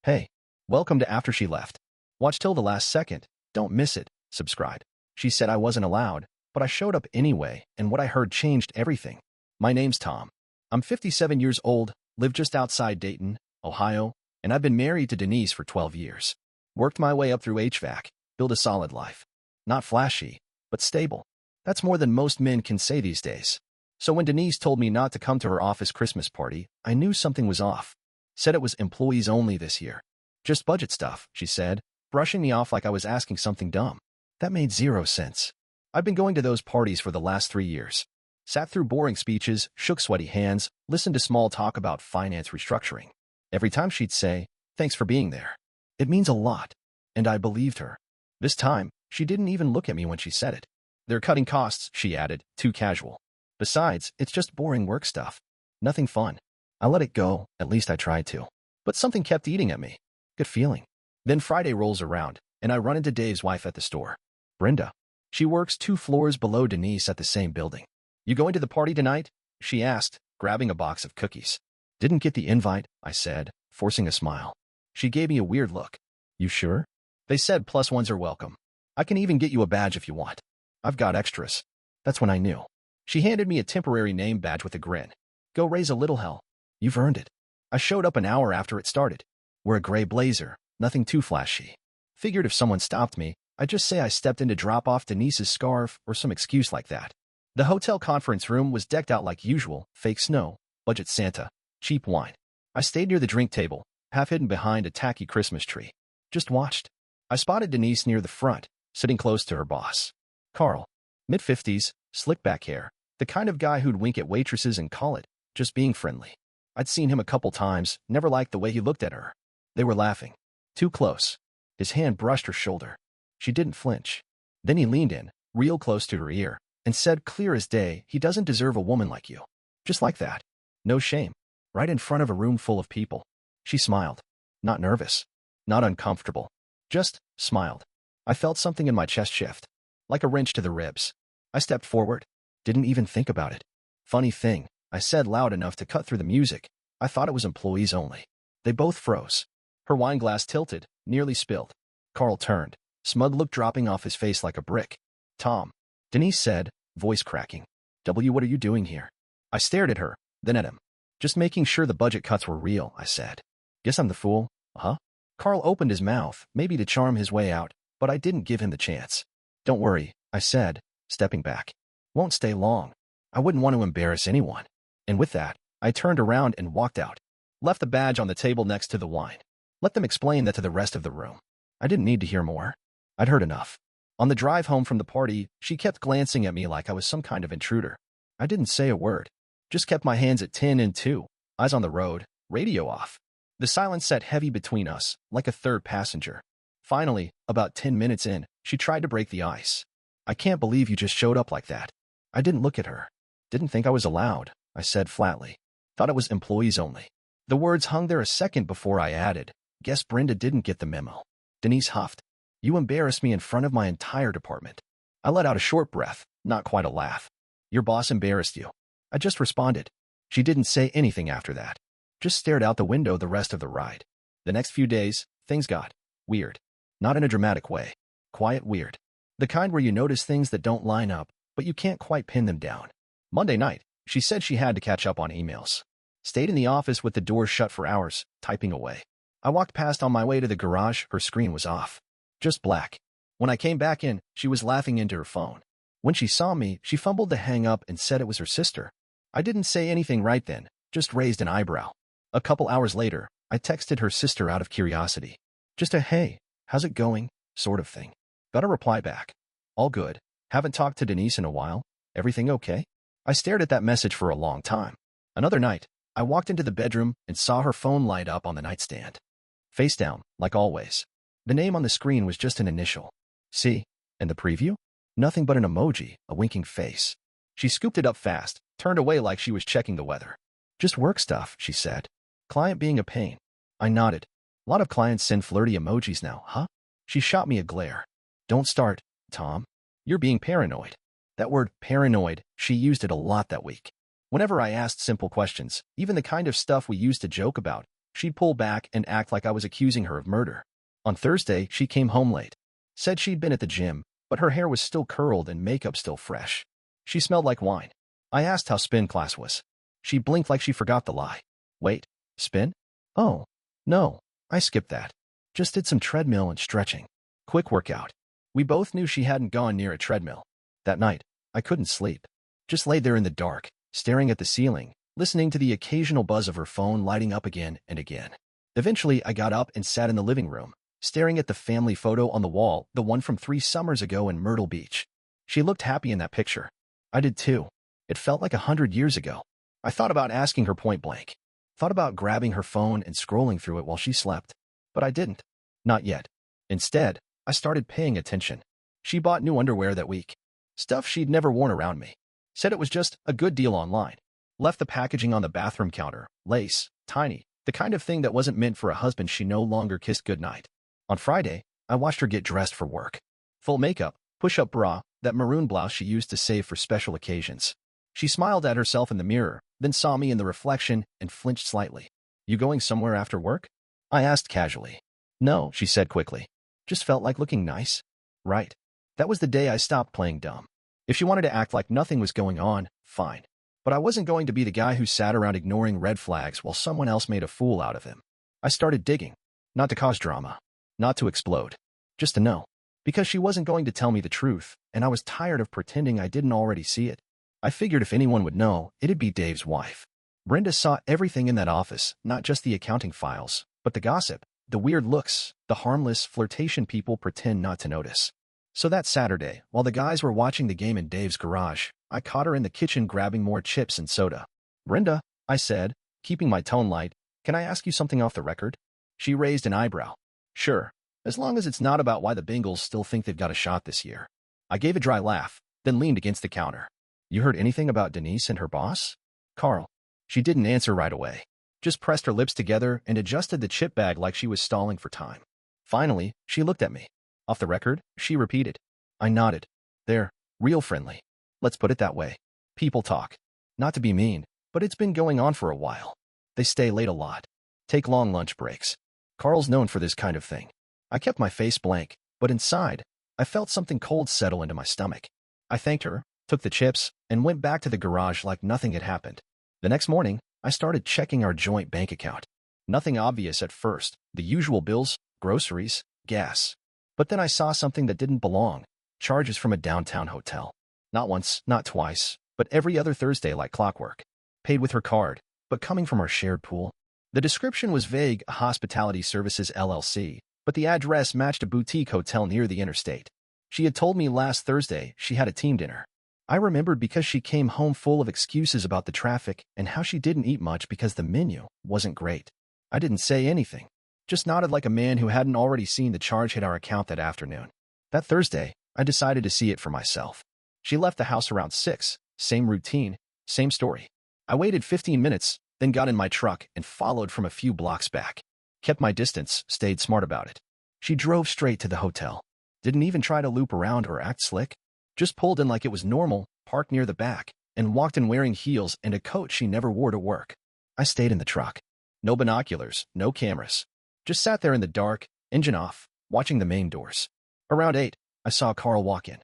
Hey, welcome to After She Left. Watch till the last second. Don't miss it. Subscribe. She said I wasn't allowed, but I showed up anyway, and what I heard changed everything. My name's Tom. I'm 57 years old, live just outside Dayton, Ohio, and I've been married to Denise for 12 years. Worked my way up through HVAC, built a solid life. Not flashy, but stable. That's more than most men can say these days. So when Denise told me not to come to her office Christmas party, I knew something was off. Said it was employees only this year. Just budget stuff, she said, brushing me off like I was asking something dumb. That made zero sense. I've been going to those parties for the last 3 years. Sat through boring speeches, shook sweaty hands, listened to small talk about finance restructuring. Every time she'd say, "Thanks for being there." It means a lot. And I believed her. This time, she didn't even look at me when she said it. "They're cutting costs," she added, too casual. "Besides, it's just boring work stuff. Nothing fun." I let it go, at least I tried to. But something kept eating at me. Good feeling. Then Friday rolls around, and I run into Dave's wife at the store. Brenda. She works 2 floors below Denise at the same building. "You going to the party tonight?" she asked, grabbing a box of cookies. "Didn't get the invite," I said, forcing a smile. She gave me a weird look. "You sure? They said +1s are welcome. I can even get you a badge if you want. I've got extras." That's when I knew. She handed me a temporary name badge with a grin. "Go raise a little hell. You've earned it." I showed up an hour after it started. Wear a gray blazer, nothing too flashy. Figured if someone stopped me, I'd just say I stepped in to drop off Denise's scarf or some excuse like that. The hotel conference room was decked out like usual, fake snow, budget Santa, cheap wine. I stayed near the drink table, half hidden behind a tacky Christmas tree. Just watched. I spotted Denise near the front, sitting close to her boss. Carl. Mid-50s, slick back hair, the kind of guy who'd wink at waitresses and call it just being friendly. I'd seen him a couple times, never liked the way he looked at her. They were laughing. Too close. His hand brushed her shoulder. She didn't flinch. Then he leaned in, real close to her ear, and said clear as day, "He doesn't deserve a woman like you." Just like that. No shame. Right in front of a room full of people. She smiled. Not nervous. Not uncomfortable. Just smiled. I felt something in my chest shift. Like a wrench to the ribs. I stepped forward. Didn't even think about it. "Funny thing," I said loud enough to cut through the music. "I thought it was employees only." They both froze. Her wine glass tilted, nearly spilled. Carl turned, smug look dropping off his face like a brick. "Tom," Denise said, voice cracking. What are you doing here?" I stared at her, then at him. "Just making sure the budget cuts were real," I said. "Guess I'm the fool, huh?" Carl opened his mouth, maybe to charm his way out, but I didn't give him the chance. "Don't worry," I said, stepping back. "Won't stay long. I wouldn't want to embarrass anyone." And with that, I turned around and walked out. Left the badge on the table next to the wine. Let them explain that to the rest of the room. I didn't need to hear more. I'd heard enough. On the drive home from the party, she kept glancing at me like I was some kind of intruder. I didn't say a word. Just kept my hands at 10 and 2, eyes on the road, radio off. The silence sat heavy between us, like a third passenger. Finally, about 10 minutes in, she tried to break the ice. "I can't believe you just showed up like that." I didn't look at her. "Didn't think I was allowed," I said flatly. "Thought it was employees only." The words hung there a second before I added, "Guess Brenda didn't get the memo." Denise huffed. "You embarrassed me in front of my entire department." I let out a short breath, not quite a laugh. "Your boss embarrassed you." I just responded. She didn't say anything after that. Just stared out the window the rest of the ride. The next few days, things got weird. Not in a dramatic way. Quiet weird. The kind where you notice things that don't line up, but you can't quite pin them down. Monday night, she said she had to catch up on emails. Stayed in the office with the door shut for hours, typing away. I walked past on my way to the garage, her screen was off. Just black. When I came back in, she was laughing into her phone. When she saw me, she fumbled to hang up and said it was her sister. I didn't say anything right then, just raised an eyebrow. A couple hours later, I texted her sister out of curiosity. Just a "hey, how's it going?" sort of thing. Got a reply back. "All good. Haven't talked to Denise in a while. Everything okay?" I stared at that message for a long time. Another night, I walked into the bedroom and saw her phone light up on the nightstand. Face down, like always. The name on the screen was just an initial. "C." And the preview? Nothing but an emoji, a winking face. She scooped it up fast, turned away like she was checking the weather. "Just work stuff," she said. "Client being a pain." I nodded. "A lot of clients send flirty emojis now, huh?" She shot me a glare. "Don't start, Tom. You're being paranoid." That word, paranoid, she used it a lot that week. Whenever I asked simple questions, even the kind of stuff we used to joke about, She'd pull back and act like I was accusing her of murder. On Thursday, she came home late. Said she'd been at the gym, but her hair was still curled and makeup still fresh. She smelled like wine. I asked how spin class was. She blinked like she forgot the lie. Wait, spin? Oh, no, I skipped that. Just did some treadmill and stretching. Quick workout. We both knew she hadn't gone near a treadmill. That night, I couldn't sleep. Just laid there in the dark, staring at the ceiling, listening to the occasional buzz of her phone lighting up again and again. Eventually, I got up and sat in the living room, staring at the family photo on the wall, the one from 3 summers ago in Myrtle Beach. She looked happy in that picture. I did too. It felt like 100 years ago. I thought about asking her point blank. Thought about grabbing her phone and scrolling through it while she slept. But I didn't. Not yet. Instead, I started paying attention. She bought new underwear that week. Stuff she'd never worn around me. Said it was just a good deal online. Left the packaging on the bathroom counter. Lace. Tiny. The kind of thing that wasn't meant for a husband she no longer kissed goodnight. On Friday, I watched her get dressed for work. Full makeup, push-up bra, that maroon blouse she used to save for special occasions. She smiled at herself in the mirror, then saw me in the reflection and flinched slightly. You going somewhere after work? I asked casually. No, she said quickly. Just felt like looking nice. Right. That was the day I stopped playing dumb. If she wanted to act like nothing was going on, fine. But I wasn't going to be the guy who sat around ignoring red flags while someone else made a fool out of him. I started digging. Not to cause drama. Not to explode. Just to know. Because she wasn't going to tell me the truth, and I was tired of pretending I didn't already see it. I figured if anyone would know, it'd be Dave's wife. Brenda saw everything in that office, not just the accounting files, but the gossip, the weird looks, the harmless flirtation people pretend not to notice. So that Saturday, while the guys were watching the game in Dave's garage, I caught her in the kitchen grabbing more chips and soda. Brenda, I said, keeping my tone light, can I ask you something off the record? She raised an eyebrow. Sure, as long as it's not about why the Bengals still think they've got a shot this year. I gave a dry laugh, then leaned against the counter. You heard anything about Denise and her boss? Carl. She didn't answer right away. Just pressed her lips together and adjusted the chip bag like she was stalling for time. Finally, she looked at me. Off the record, she repeated. I nodded. They're real friendly. Let's put it that way. People talk. Not to be mean, but it's been going on for a while. They stay late a lot. Take long lunch breaks. Carl's known for this kind of thing. I kept my face blank, but inside, I felt something cold settle into my stomach. I thanked her, took the chips, and went back to the garage like nothing had happened. The next morning, I started checking our joint bank account. Nothing obvious at first, the usual bills, groceries, gas. But then I saw something that didn't belong, charges from a downtown hotel. Not once, not twice, but every other Thursday like clockwork. Paid with her card, but coming from our shared pool. The description was vague, Hospitality Services LLC, but the address matched a boutique hotel near the interstate. She had told me last Thursday she had a team dinner. I remembered because she came home full of excuses about the traffic and how she didn't eat much because the menu wasn't great. I didn't say anything, just nodded like a man who hadn't already seen the charge hit our account that afternoon. That Thursday, I decided to see it for myself. She left the house around 6, same routine, same story. I waited 15 minutes, then got in my truck and followed from a few blocks back. Kept my distance, stayed smart about it. She drove straight to the hotel. Didn't even try to loop around or act slick. Just pulled in like it was normal, parked near the back, and walked in wearing heels and a coat she never wore to work. I stayed in the truck. No binoculars, no cameras. Just sat there in the dark, engine off, watching the main doors. Around 8, I saw Carl walk in.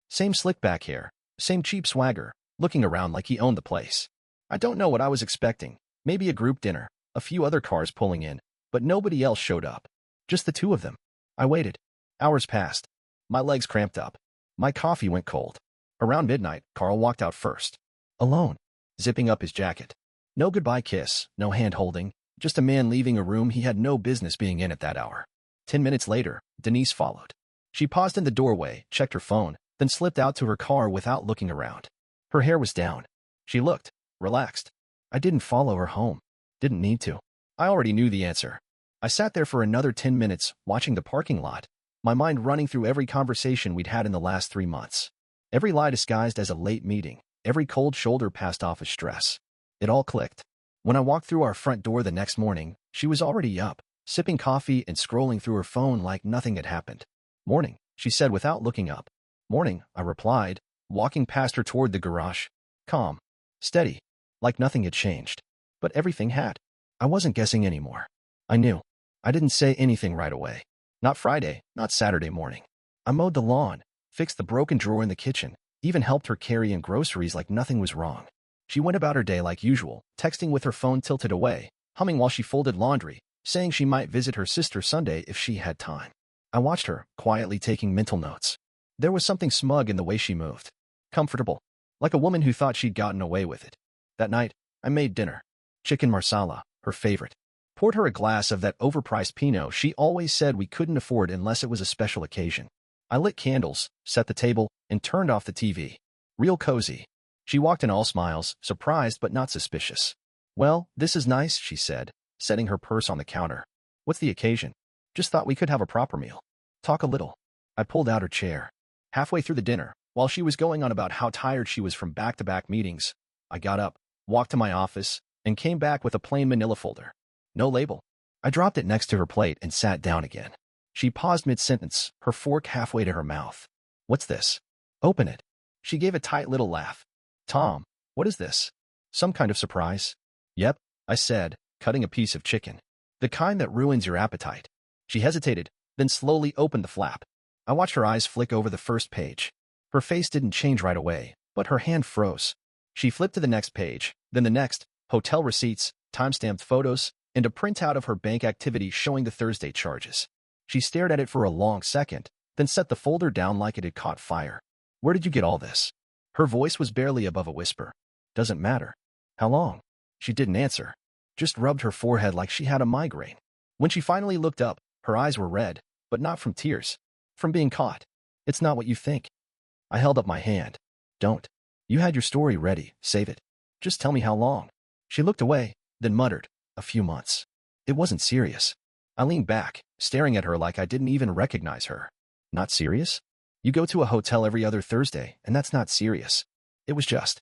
Same slick back hair, same cheap swagger, looking around like he owned the place. I don't know what I was expecting. Maybe a group dinner, a few other cars pulling in, but nobody else showed up. Just the two of them. I waited. Hours passed. My legs cramped up. My coffee went cold. Around midnight, Carl walked out first. Alone. Zipping up his jacket. No goodbye kiss, no hand-holding, just a man leaving a room he had no business being in at that hour. 10 minutes later, Denise followed. She paused in the doorway, checked her phone, then slipped out to her car without looking around. Her hair was down. She looked relaxed. I didn't follow her home. Didn't need to. I already knew the answer. I sat there for another 10 minutes, watching the parking lot, my mind running through every conversation we'd had in the last 3 months. Every lie disguised as a late meeting, every cold shoulder passed off as stress. It all clicked. When I walked through our front door the next morning, she was already up, sipping coffee and scrolling through her phone like nothing had happened. Morning, she said without looking up. Morning, I replied, walking past her toward the garage. Calm. Steady. Like nothing had changed. But everything had. I wasn't guessing anymore. I knew. I didn't say anything right away. Not Friday, not Saturday morning. I mowed the lawn, fixed the broken drawer in the kitchen, even helped her carry in groceries like nothing was wrong. She went about her day like usual, texting with her phone tilted away, humming while she folded laundry, saying she might visit her sister Sunday if she had time. I watched her, quietly taking mental notes. There was something smug in the way she moved. Comfortable. Like a woman who thought she'd gotten away with it. That night, I made dinner. Chicken marsala, her favorite. Poured her a glass of that overpriced Pinot she always said we couldn't afford unless it was a special occasion. I lit candles, set the table, and turned off the TV. Real cozy. She walked in all smiles, surprised but not suspicious. Well, this is nice, she said, setting her purse on the counter. What's the occasion? Just thought we could have a proper meal. Talk a little. I pulled out her chair. Halfway through the dinner, while she was going on about how tired she was from back-to-back meetings, I got up, walked to my office, and came back with a plain manila folder. No label. I dropped it next to her plate and sat down again. She paused mid-sentence, her fork halfway to her mouth. What's this? Open it. She gave a tight little laugh. Tom, what is this? Some kind of surprise? Yep, I said, cutting a piece of chicken. The kind that ruins your appetite. She hesitated, then slowly opened the flap. I watched her eyes flick over the first page. Her face didn't change right away, but her hand froze. She flipped to the next page, then the next, hotel receipts, time-stamped photos, and a printout of her bank activity showing the Thursday charges. She stared at it for a long second, then set the folder down like it had caught fire. Where did you get all this? Her voice was barely above a whisper. Doesn't matter. How long? She didn't answer. Just rubbed her forehead like she had a migraine. When she finally looked up, her eyes were red, but not from tears. From being caught. It's not what you think. I held up my hand. Don't. You had your story ready. Save it. Just tell me how long. She looked away, then muttered, a few months. It wasn't serious. I leaned back, staring at her like I didn't even recognize her. Not serious? You go to a hotel every other Thursday, and that's not serious. It was just.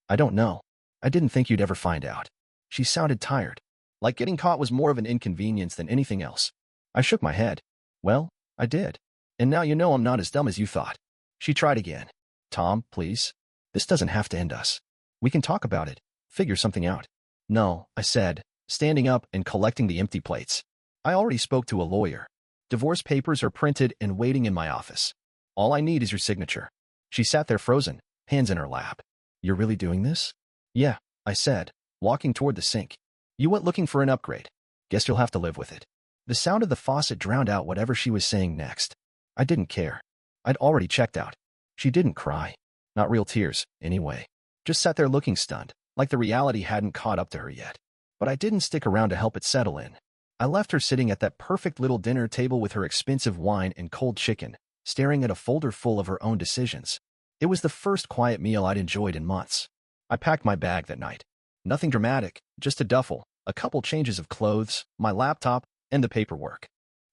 I don't know. I didn't think you'd ever find out. She sounded tired. Like getting caught was more of an inconvenience than anything else. I shook my head. Well, I did. And now you know I'm not as dumb as you thought. She tried again. Tom, please. This doesn't have to end us. We can talk about it. Figure something out. No, I said, standing up and collecting the empty plates. I already spoke to a lawyer. Divorce papers are printed and waiting in my office. All I need is your signature. She sat there frozen, hands in her lap. You're really doing this? Yeah, I said, walking toward the sink. You went looking for an upgrade. Guess you'll have to live with it. The sound of the faucet drowned out whatever she was saying next. I didn't care. I'd already checked out. She didn't cry. Not real tears, anyway. Just sat there looking stunned, like the reality hadn't caught up to her yet. But I didn't stick around to help it settle in. I left her sitting at that perfect little dinner table with her expensive wine and cold chicken, staring at a folder full of her own decisions. It was the first quiet meal I'd enjoyed in months. I packed my bag that night. Nothing dramatic, just a duffel, a couple changes of clothes, my laptop, and the paperwork.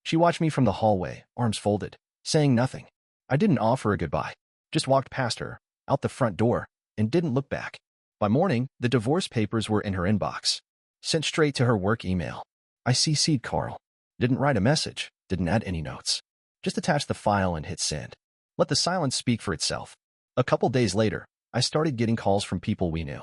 She watched me from the hallway, arms folded, saying nothing. I didn't offer a goodbye. Just walked past her, out the front door, and didn't look back. By morning, the divorce papers were in her inbox. Sent straight to her work email. I CC'd Carl. Didn't write a message, didn't add any notes. Just attached the file and hit send. Let the silence speak for itself. A couple days later, I started getting calls from people we knew.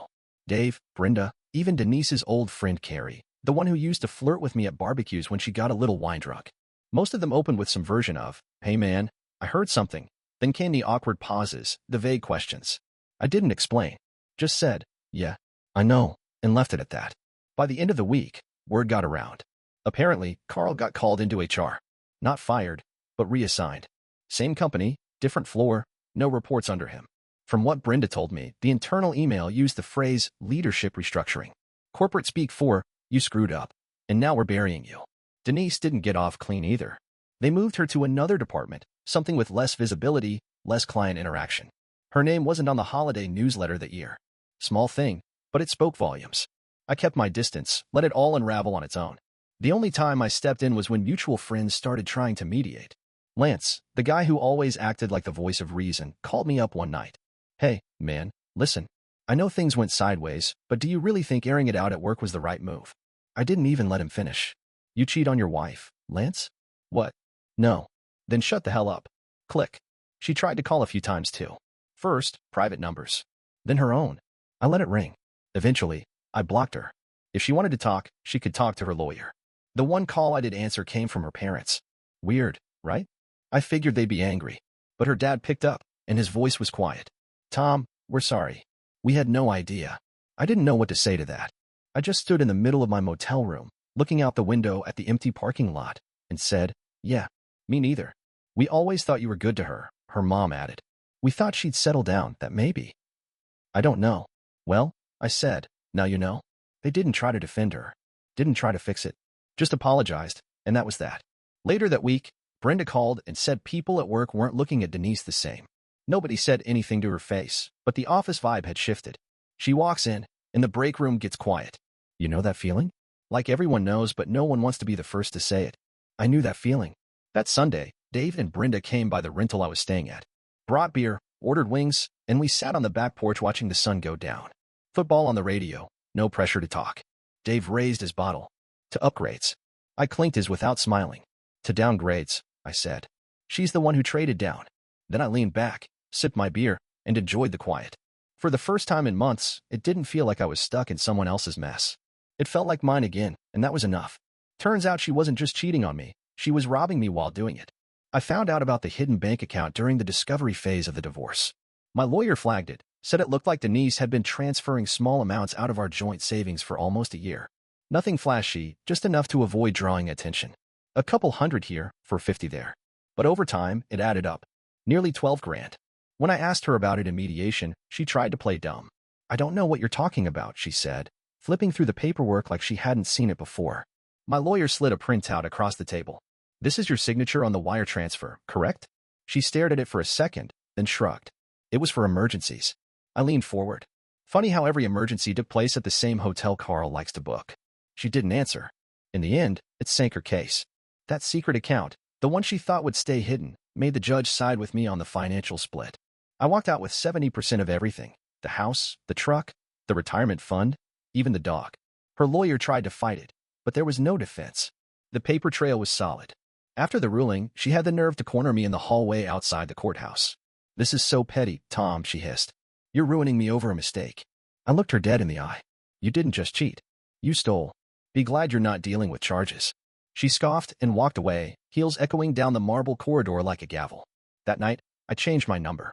Dave, Brenda, even Denise's old friend Carrie, the one who used to flirt with me at barbecues when she got a little wine drunk. Most of them opened with some version of, hey man, I heard something. Then came the awkward pauses, the vague questions. I didn't explain. Just said, yeah, I know, and left it at that. By the end of the week, word got around. Apparently, Carl got called into HR. Not fired, but reassigned. Same company, different floor, no reports under him. From what Brenda told me, the internal email used the phrase leadership restructuring. Corporate speak for, you screwed up, and now we're burying you. Denise didn't get off clean either. They moved her to another department, something with less visibility, less client interaction. Her name wasn't on the holiday newsletter that year. Small thing, but it spoke volumes. I kept my distance, let it all unravel on its own. The only time I stepped in was when mutual friends started trying to mediate. Lance, the guy who always acted like the voice of reason, called me up one night. Hey, man, listen. I know things went sideways, but do you really think airing it out at work was the right move? I didn't even let him finish. You cheat on your wife, Lance? What? No. Then shut the hell up. Click. She tried to call a few times too. First, private numbers. Then her own. I let it ring. Eventually, I blocked her. If she wanted to talk, she could talk to her lawyer. The one call I did answer came from her parents. Weird, right? I figured they'd be angry. But her dad picked up, and his voice was quiet. Tom, we're sorry. We had no idea. I didn't know what to say to that. I just stood in the middle of my motel room, looking out the window at the empty parking lot, and said, yeah, me neither. We always thought you were good to her, her mom added. We thought she'd settle down, that maybe. I don't know. Well, I said, now you know. They didn't try to defend her. Didn't try to fix it. Just apologized, and that was that. Later that week, Brenda called and said people at work weren't looking at Denise the same. Nobody said anything to her face, but the office vibe had shifted. She walks in, and the break room gets quiet. You know that feeling? Like everyone knows, but no one wants to be the first to say it. I knew that feeling. That Sunday, Dave and Brenda came by the rental I was staying at. Brought beer, ordered wings, and we sat on the back porch watching the sun go down. Football on the radio, no pressure to talk. Dave raised his bottle. To upgrades. I clinked his without smiling. To downgrades, I said. She's the one who traded down. Then I leaned back, sipped my beer, and enjoyed the quiet. For the first time in months, it didn't feel like I was stuck in someone else's mess. It felt like mine again, and that was enough. Turns out she wasn't just cheating on me, she was robbing me while doing it. I found out about the hidden bank account during the discovery phase of the divorce. My lawyer flagged it, said it looked like Denise had been transferring small amounts out of our joint savings for almost a year. Nothing flashy, just enough to avoid drawing attention. A couple hundred here, for 50 there. But over time, it added up. Nearly 12 grand. When I asked her about it in mediation, she tried to play dumb. I don't know what you're talking about, she said, flipping through the paperwork like she hadn't seen it before. My lawyer slid a printout across the table. This is your signature on the wire transfer, correct? She stared at it for a second, then shrugged. It was for emergencies. I leaned forward. Funny how every emergency took place at the same hotel Carl likes to book. She didn't answer. In the end, it sank her case. That secret account, the one she thought would stay hidden, made the judge side with me on the financial split. I walked out with 70% of everything. The house, the truck, the retirement fund, even the dog. Her lawyer tried to fight it, but there was no defense. The paper trail was solid. After the ruling, she had the nerve to corner me in the hallway outside the courthouse. This is so petty, Tom, she hissed. You're ruining me over a mistake. I looked her dead in the eye. You didn't just cheat. You stole. Be glad you're not dealing with charges. She scoffed and walked away, heels echoing down the marble corridor like a gavel. That night, I changed my number.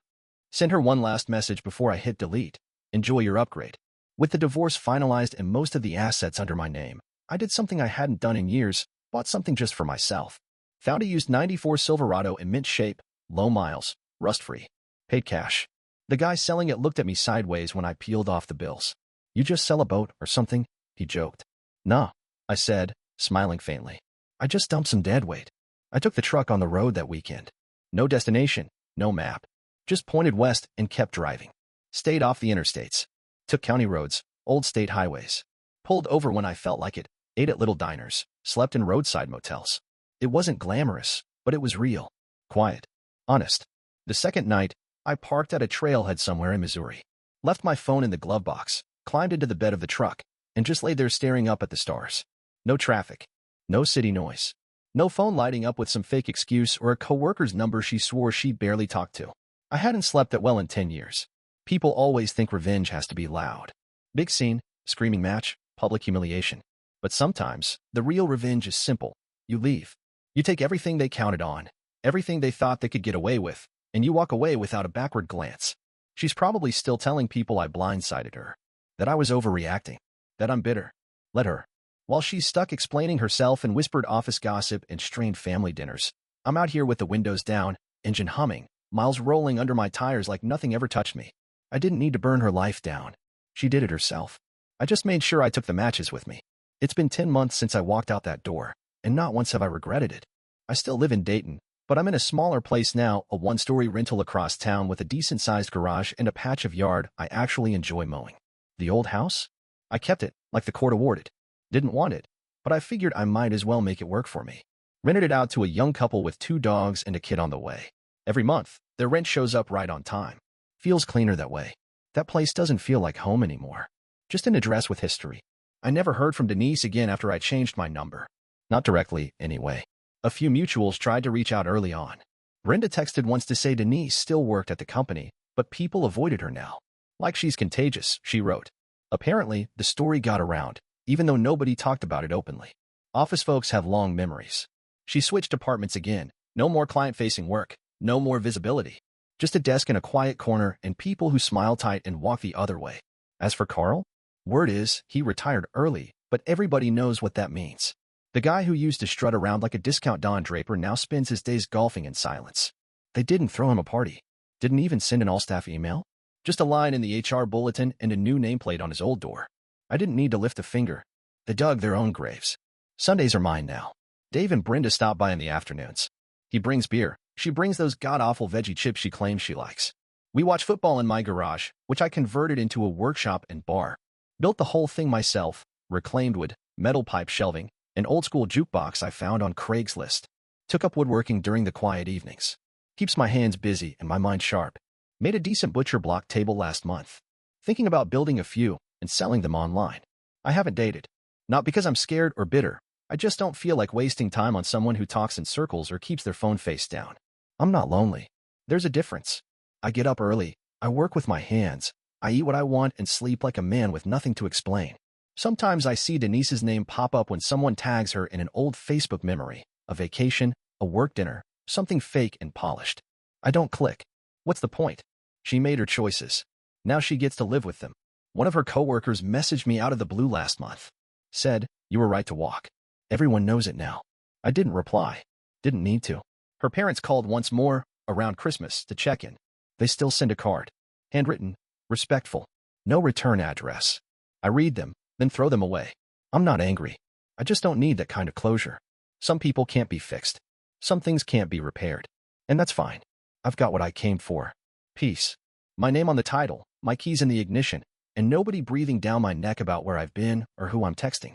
Sent her one last message before I hit delete. Enjoy your upgrade. With the divorce finalized and most of the assets under my name, I did something I hadn't done in years, bought something just for myself. Found a used '94 Silverado in mint shape, low miles, rust-free. Paid cash. The guy selling it looked at me sideways when I peeled off the bills. You just sell a boat or something? He joked. Nah, I said, smiling faintly. I just dumped some deadweight. I took the truck on the road that weekend. No destination, no map. Just pointed west and kept driving. Stayed off the interstates. Took county roads, old state highways. Pulled over when I felt like it, ate at little diners, slept in roadside motels. It wasn't glamorous, but it was real. Quiet. Honest. The second night, I parked at a trailhead somewhere in Missouri. Left my phone in the glove box, climbed into the bed of the truck, and just lay there staring up at the stars. No traffic. No city noise. No phone lighting up with some fake excuse or a coworker's number she swore she barely talked to. I hadn't slept that well in 10 years. People always think revenge has to be loud. Big scene, screaming match, public humiliation. But sometimes, the real revenge is simple. You leave. You take everything they counted on, everything they thought they could get away with, and you walk away without a backward glance. She's probably still telling people I blindsided her. That I was overreacting. That I'm bitter. Let her. While she's stuck explaining herself in whispered office gossip and strained family dinners, I'm out here with the windows down, engine humming, miles rolling under my tires like nothing ever touched me. I didn't need to burn her life down. She did it herself. I just made sure I took the matches with me. It's been 10 months since I walked out that door, and not once have I regretted it. I still live in Dayton, but I'm in a smaller place now, a one-story rental across town with a decent-sized garage and a patch of yard I actually enjoy mowing. The old house? I kept it, like the court awarded. Didn't want it, but I figured I might as well make it work for me. Rented it out to a young couple with 2 dogs and a kid on the way. Every month, their rent shows up right on time. Feels cleaner that way. That place doesn't feel like home anymore. Just an address with history. I never heard from Denise again after I changed my number. Not directly, anyway. A few mutuals tried to reach out early on. Brenda texted once to say Denise still worked at the company, but people avoided her now. Like she's contagious, she wrote. Apparently, the story got around, even though nobody talked about it openly. Office folks have long memories. She switched apartments again. No more client-facing work. No more visibility. Just a desk in a quiet corner and people who smile tight and walk the other way. As for Carl, word is he retired early, but everybody knows what that means. The guy who used to strut around like a discount Don Draper now spends his days golfing in silence. They didn't throw him a party. Didn't even send an all-staff email. Just a line in the HR bulletin and a new nameplate on his old door. I didn't need to lift a finger. They dug their own graves. Sundays are mine now. Dave and Brenda stop by in the afternoons. He brings beer. She brings those god-awful veggie chips she claims she likes. We watch football in my garage, which I converted into a workshop and bar. Built the whole thing myself, reclaimed wood, metal pipe shelving, an old-school jukebox I found on Craigslist. Took up woodworking during the quiet evenings. Keeps my hands busy and my mind sharp. Made a decent butcher block table last month. Thinking about building a few and selling them online. I haven't dated. Not because I'm scared or bitter. I just don't feel like wasting time on someone who talks in circles or keeps their phone face down. I'm not lonely. There's a difference. I get up early. I work with my hands. I eat what I want and sleep like a man with nothing to explain. Sometimes I see Denise's name pop up when someone tags her in an old Facebook memory, a vacation, a work dinner, something fake and polished. I don't click. What's the point? She made her choices. Now she gets to live with them. One of her coworkers messaged me out of the blue last month. Said, "You were right to walk." Everyone knows it now. I didn't reply. Didn't need to. Her parents called once more, around Christmas, to check in. They still send a card. Handwritten, respectful. No return address. I read them, then throw them away. I'm not angry. I just don't need that kind of closure. Some people can't be fixed. Some things can't be repaired. And that's fine. I've got what I came for. Peace. My name on the title, my keys in the ignition, and nobody breathing down my neck about where I've been or who I'm texting.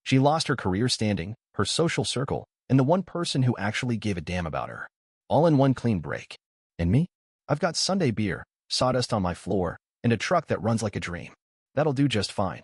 She lost her career standing, her social circle, and the one person who actually gave a damn about her. All in one clean break. And me? I've got Sunday beer, sawdust on my floor, and a truck that runs like a dream. That'll do just fine.